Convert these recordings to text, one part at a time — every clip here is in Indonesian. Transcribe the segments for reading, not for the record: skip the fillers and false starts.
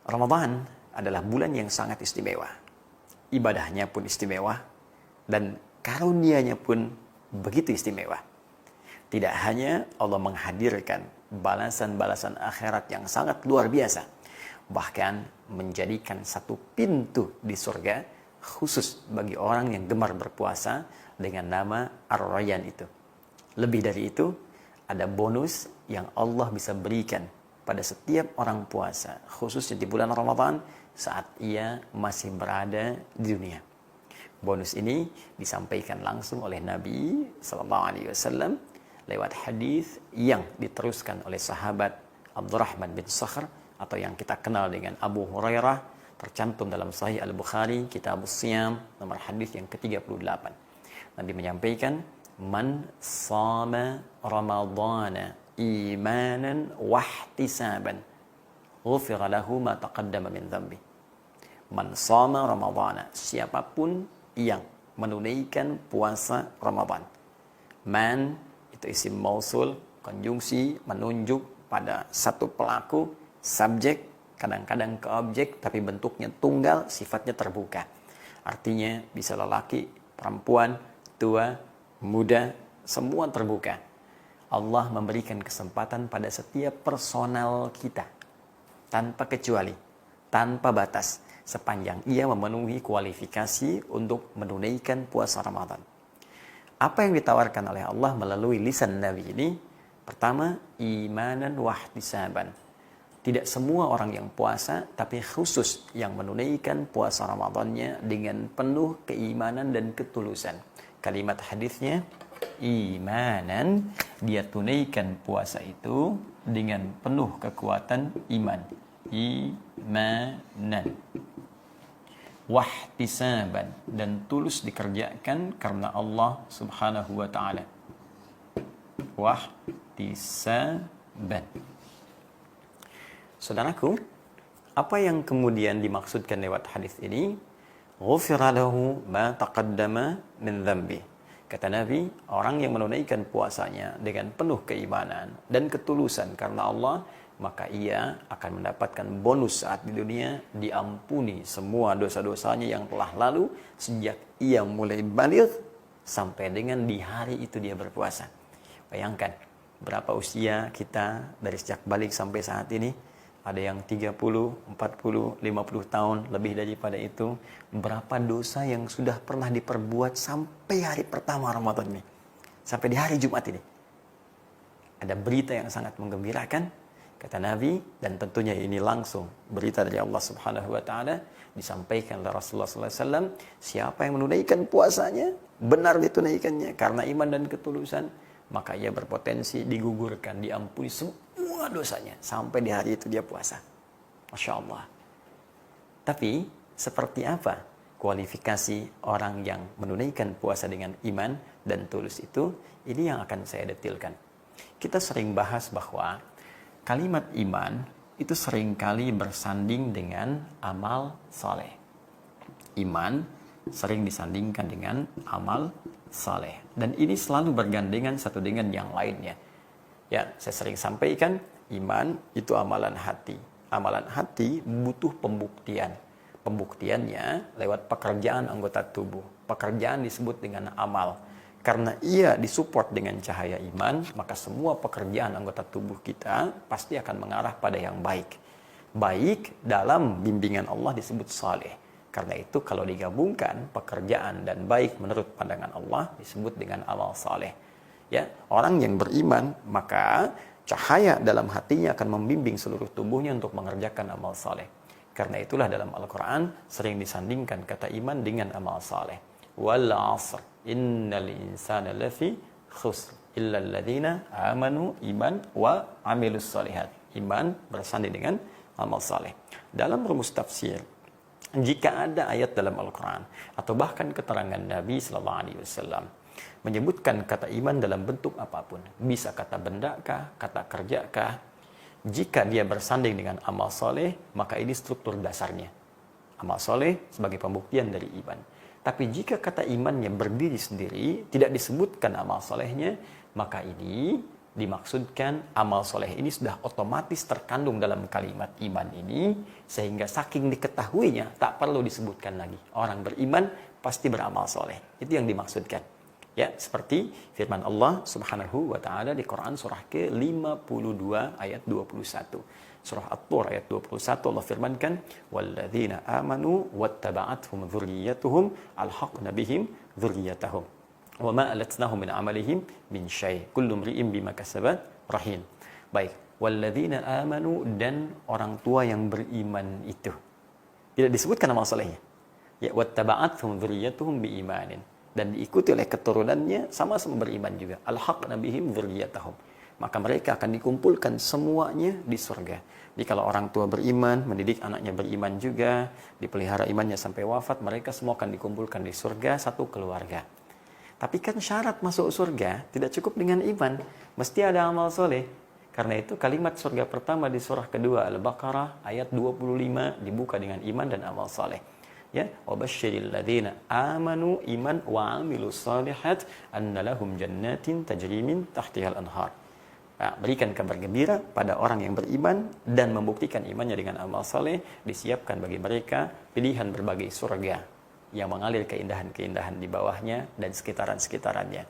Ramadan adalah bulan yang sangat istimewa. Ibadahnya pun istimewa dan karunia-Nya pun begitu istimewa. Tidak hanya Allah menghadirkan balasan-balasan akhirat yang sangat luar biasa, bahkan menjadikan satu pintu di surga khusus bagi orang yang gemar berpuasa dengan nama Ar-Rayyan itu. Lebih dari itu, ada bonus yang Allah bisa berikan pada setiap orang puasa, khususnya di bulan Ramadan saat ia masih berada di dunia. Bonus ini disampaikan langsung oleh Nabi SAW lewat hadis yang diteruskan oleh sahabat Abdurrahman bin Sakhr atau yang kita kenal dengan Abu Hurairah, tercantum dalam Sahih Al-Bukhari, Kitab As-Siyam, nomor hadis yang ke-38. Nabi menyampaikan, "Man shama Ramadhana imanan wahtisaban, ghufira lahu ma taqaddama min dhanbi." Man shama Ramadhana, siapapun yang menunaikan puasa Ramadan. Man itu isim mausul, konjungsi menunjuk pada satu pelaku, subjek, kadang-kadang ke objek, tapi bentuknya tunggal, sifatnya terbuka. Artinya bisa lelaki, perempuan, tua, muda, semua terbuka. Allah memberikan kesempatan pada setiap personal kita, tanpa kecuali, tanpa batas, sepanjang ia memenuhi kualifikasi untuk menunaikan puasa Ramadan. Apa yang ditawarkan oleh Allah melalui lisan Nabi ini? Pertama, imanan wahtisaban. Tidak semua orang yang puasa, tapi khusus yang menunaikan puasa Ramadannya dengan penuh keimanan dan ketulusan. Kalimat hadisnya, imanan, dia tunaikan puasa itu dengan penuh kekuatan iman. Imanan. Wahtisaban, dan tulus dikerjakan karena Allah Subhanahu wa ta'ala. Wahtisaban. Saudaraku, apa yang kemudian dimaksudkan lewat hadis ini? Ghufira lahu ma taqaddama min dhanbi. Kata Nabi, orang yang menunaikan puasanya dengan penuh keimanan dan ketulusan karena Allah, maka ia akan mendapatkan bonus saat di dunia, diampuni semua dosa-dosanya yang telah lalu sejak ia mulai baligh sampai dengan di hari itu dia berpuasa. Bayangkan berapa usia kita dari sejak baligh sampai saat ini. Ada yang 30, 40, 50 tahun, lebih daripada itu. Berapa dosa yang sudah pernah diperbuat sampai hari pertama Ramadan ini, sampai di hari Jumat ini. Ada berita yang sangat menggembirakan, kata Nabi, dan tentunya ini langsung berita dari Allah Subhanahu wa ta'ala, disampaikan oleh Rasulullah SAW, siapa yang menunaikan puasanya, benar ditunaikannya karena iman dan ketulusan, maka ia berpotensi digugurkan, diampuni semua dosanya sampai di hari itu dia puasa. Masya Allah. Tapi seperti apa kualifikasi orang yang menunaikan puasa dengan iman dan tulus itu? Ini yang akan saya detilkan. Kita sering bahas bahwa kalimat iman itu seringkali bersanding dengan amal saleh. Iman sering disandingkan dengan amal saleh. Dan ini selalu bergandengan satu dengan yang lainnya. Ya, saya sering sampaikan, iman itu amalan hati. Amalan hati butuh pembuktian. Pembuktiannya lewat pekerjaan anggota tubuh. Pekerjaan disebut dengan amal. Karena ia disupport dengan cahaya iman, maka semua pekerjaan anggota tubuh kita pasti akan mengarah pada yang baik. Baik dalam bimbingan Allah disebut saleh. Karena itu kalau digabungkan pekerjaan dan baik menurut pandangan Allah disebut dengan amal saleh. Ya, orang yang beriman maka cahaya dalam hatinya akan membimbing seluruh tubuhnya untuk mengerjakan amal saleh. Karena itulah dalam Al-Quran sering disandingkan kata iman dengan amal saleh. Wal 'asr innal insana lafi khusr illa alladziina amanu iman wa 'amilus shalihat. Iman bersanding dengan amal saleh. Dalam rumus tafsir, jika ada ayat dalam Al-Quran atau bahkan keterangan Nabi SAW menyebutkan kata iman dalam bentuk apapun, bisa kata benda kah, kata kerja kah, jika dia bersanding dengan amal soleh, maka ini struktur dasarnya. Amal soleh sebagai pembuktian dari iman. Tapi jika kata imannya berdiri sendiri, tidak disebutkan amal solehnya, maka ini dimaksudkan amal soleh ini sudah otomatis terkandung dalam kalimat iman ini, sehingga saking diketahuinya tak perlu disebutkan lagi. Orang beriman pasti beramal soleh. Itu yang dimaksudkan. Ya, seperti firman Allah Subhanahu wa taala di Quran surah ke-52 ayat 21. Surah At-Tur ayat 21 Allah firmankan, "Walladzina amanu wattaba'athum dzurriyyatuhum alhaqna bihim dzurriyyatahum wa ma alatnahum min amalihim min syai' kullu imri'in bima kasabat rahin." Baik, walladzina amanu, dan orang tua yang beriman itu. Tidak disebutkan amal solehnya. Ya, wattaba'athum dzurriyyatuhum biimanin, dan diikuti oleh keturunannya sama-sama beriman juga. Alhaqna bihim dzurriyyatahum, maka mereka akan dikumpulkan semuanya di surga. Jadi kalau orang tua beriman, mendidik anaknya beriman juga, dipelihara imannya sampai wafat, mereka semua akan dikumpulkan di surga, satu keluarga. Tapi kan syarat masuk surga tidak cukup dengan iman, mesti ada amal soleh. Karena itu kalimat surga pertama di surah kedua Al-Baqarah ayat 25 dibuka dengan iman dan amal soleh. Ya, wabasyiril ladzina amanu iman wa amilus shalihat anna lahum jannatin tajri min tahtihal anhar. Nah, berikan kabar gembira pada orang yang beriman dan membuktikan imannya dengan amal saleh, disiapkan bagi mereka pilihan berbagai surga yang mengalir keindahan-keindahan di bawahnya dan sekitaran-sekitarannya.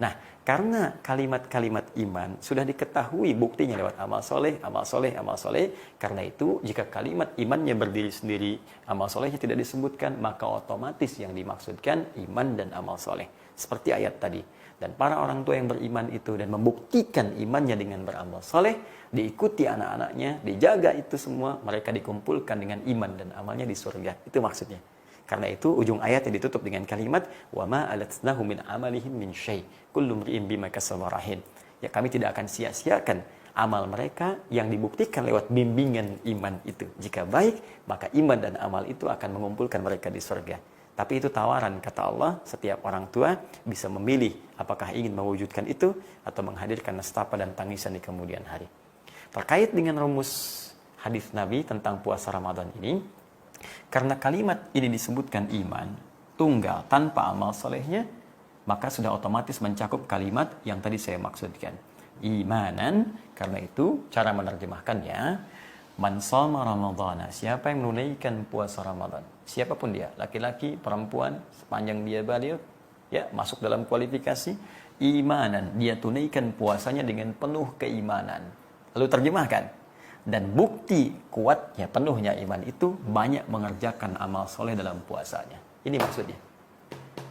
Nah, karena kalimat-kalimat iman sudah diketahui buktinya lewat amal soleh, amal soleh, amal soleh. Karena itu, jika kalimat imannya berdiri sendiri, amal solehnya tidak disebutkan, maka otomatis yang dimaksudkan iman dan amal soleh. Seperti ayat tadi. Dan para orang tua yang beriman itu dan membuktikan imannya dengan beramal soleh, diikuti anak-anaknya, dijaga itu semua, mereka dikumpulkan dengan iman dan amalnya di surga. Itu maksudnya. Karena itu ujung ayat yang ditutup dengan kalimat wa ma alatnahu min amalihim min syai' kullu imri'in bima kasaba rahin. Ya, kami tidak akan sia-siakan amal mereka yang dibuktikan lewat bimbingan iman itu. Jika baik, maka iman dan amal itu akan mengumpulkan mereka di surga. Tapi itu tawaran, kata Allah, setiap orang tua bisa memilih apakah ingin mewujudkan itu atau menghadirkan nestapa dan tangisan di kemudian hari. Terkait dengan rumus hadis Nabi tentang puasa Ramadan ini, karena kalimat ini disebutkan iman tunggal tanpa amal solehnya, maka sudah otomatis mencakup kalimat yang tadi saya maksudkan, imanan. Karena itu cara menerjemahkannya, man shoma ramadhana, siapa yang menunaikan puasa Ramadan, siapapun dia, laki-laki, perempuan, sepanjang dia baligh, ya, masuk dalam kualifikasi imanan, dia tunaikan puasanya dengan penuh keimanan. Lalu terjemahkan, dan bukti kuatnya, penuhnya iman itu banyak mengerjakan amal soleh dalam puasanya. Ini maksudnya.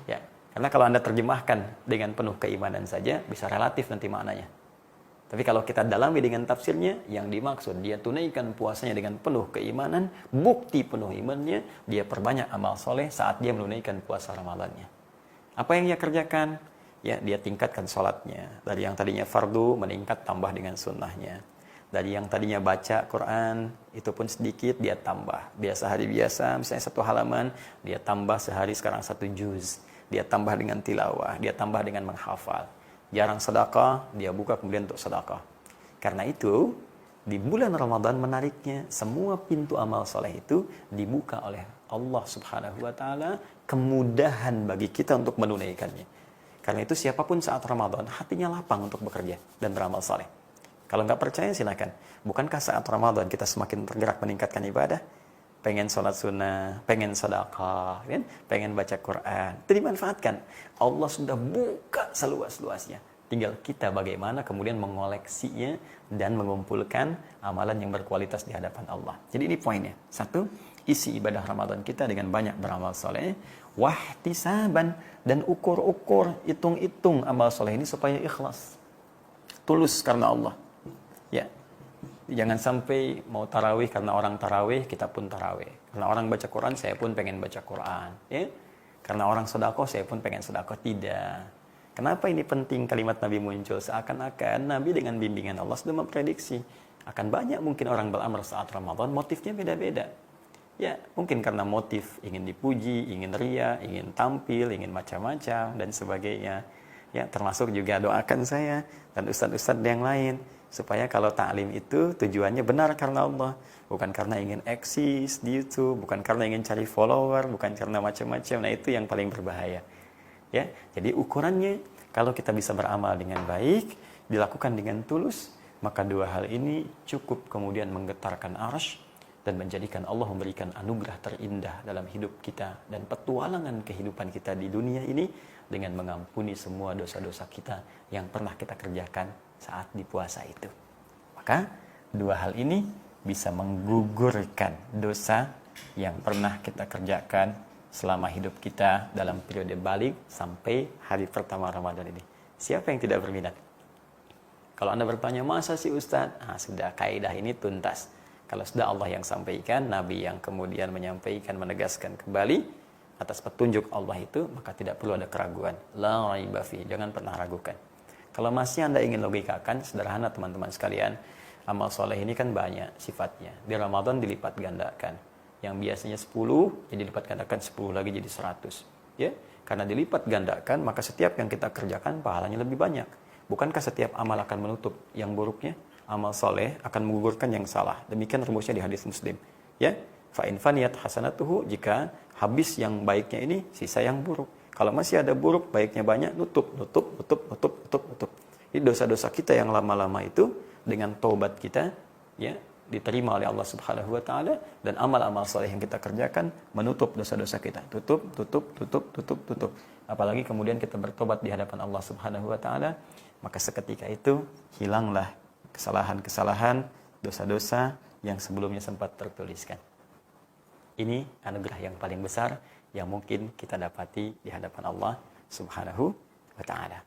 Ya, karena kalau Anda terjemahkan dengan penuh keimanan saja, bisa relatif nanti maknanya. Tapi kalau kita dalami dengan tafsirnya, yang dimaksud dia tunaikan puasanya dengan penuh keimanan, bukti penuh imannya, dia perbanyak amal soleh saat dia menunaikan puasa Ramadannya. Apa yang dia kerjakan? Ya, dia tingkatkan sholatnya. Dari yang tadinya fardu, meningkat tambah dengan sunnahnya. Dari yang tadinya baca Quran, itu pun sedikit, dia tambah. Biasa hari biasa, misalnya 1 halaman, dia tambah sehari sekarang 1 juz. Dia tambah dengan tilawah, dia tambah dengan menghafal. Jarang sedekah, dia buka kemudian untuk sedekah. Karena itu, di bulan Ramadan menariknya, semua pintu amal soleh itu dibuka oleh Allah Subhanahu wa taala, kemudahan bagi kita untuk menunaikannya. Karena itu siapapun saat Ramadan, hatinya lapang untuk bekerja dan beramal soleh. Kalau nggak percaya silakan. Bukankah saat Ramadan kita semakin tergerak meningkatkan ibadah? Pengen sholat sunnah, pengen sedekah, kan? Pengen baca Quran. Itu dimanfaatkan. Allah sudah buka seluas-luasnya. Tinggal kita bagaimana kemudian mengoleksinya dan mengumpulkan amalan yang berkualitas di hadapan Allah. Jadi ini poinnya. 1, isi ibadah Ramadan kita dengan banyak beramal soleh. Wahtisaban, dan ukur-ukur, hitung-hitung amal soleh ini supaya ikhlas. Tulus karena Allah. Ya. Jangan sampai mau tarawih karena orang tarawih, kita pun tarawih. Karena orang baca Quran, saya pun pengen baca Quran. Ya? Karena orang sedekah, saya pun pengen sedekah. Tidak. Kenapa ini penting kalimat Nabi muncul? Seakan-akan Nabi dengan bimbingan Allah sudah memprediksi. Akan banyak mungkin orang beramal saat Ramadan, motifnya beda-beda. Ya, mungkin karena motif ingin dipuji, ingin ria, ingin tampil, ingin macam-macam, dan sebagainya. Ya, termasuk juga doakan saya dan ustadz-ustadz yang lain. Supaya kalau ta'lim itu tujuannya benar karena Allah. Bukan karena ingin eksis di YouTube, bukan karena ingin cari follower, bukan karena macam-macam. Nah, itu yang paling berbahaya. Ya, jadi ukurannya, kalau kita bisa beramal dengan baik, dilakukan dengan tulus, maka dua hal ini cukup kemudian menggetarkan arsy dan menjadikan Allah memberikan anugerah terindah dalam hidup kita dan petualangan kehidupan kita di dunia ini dengan mengampuni semua dosa-dosa kita yang pernah kita kerjakan saat di puasa itu. Maka dua hal ini bisa menggugurkan dosa yang pernah kita kerjakan selama hidup kita dalam periode balik sampai hari pertama Ramadan ini. Siapa yang tidak berminat? Kalau Anda bertanya, masa sih Ustadz? Sudah, kaidah ini tuntas. Kalau sudah Allah yang sampaikan, Nabi yang kemudian menyampaikan, menegaskan kembali atas petunjuk Allah itu, maka tidak perlu ada keraguan. La raiba fi, jangan pernah ragukan. Kalau masih Anda ingin logikakan, sederhana teman-teman sekalian, amal soleh ini kan banyak sifatnya. Di Ramadan dilipat gandakan. Yang biasanya 10, jadi dilipat gandakan 10 lagi jadi 100. Ya, karena dilipat gandakan, maka setiap yang kita kerjakan pahalanya lebih banyak. Bukankah setiap amal akan menutup yang buruknya? Amal soleh akan menggugurkan yang salah. Demikian rumusnya di hadis Muslim. Ya, fa in faniyat hasanatuhu, jika habis yang baiknya ini, sisa yang buruk. Kalau masih ada buruk, baiknya banyak, nutup. Jadi dosa-dosa kita yang lama-lama itu dengan taubat kita, ya, diterima oleh Allah Subhanahu wa taala, dan amal-amal soleh yang kita kerjakan menutup dosa-dosa kita. Tutup. Apalagi kemudian kita bertobat di hadapan Allah Subhanahu wa taala, maka seketika itu hilanglah kesalahan-kesalahan, dosa-dosa yang sebelumnya sempat tertuliskan. Ini anugerah yang paling besar yang mungkin kita dapati di hadapan Allah Subhanahu wa taala.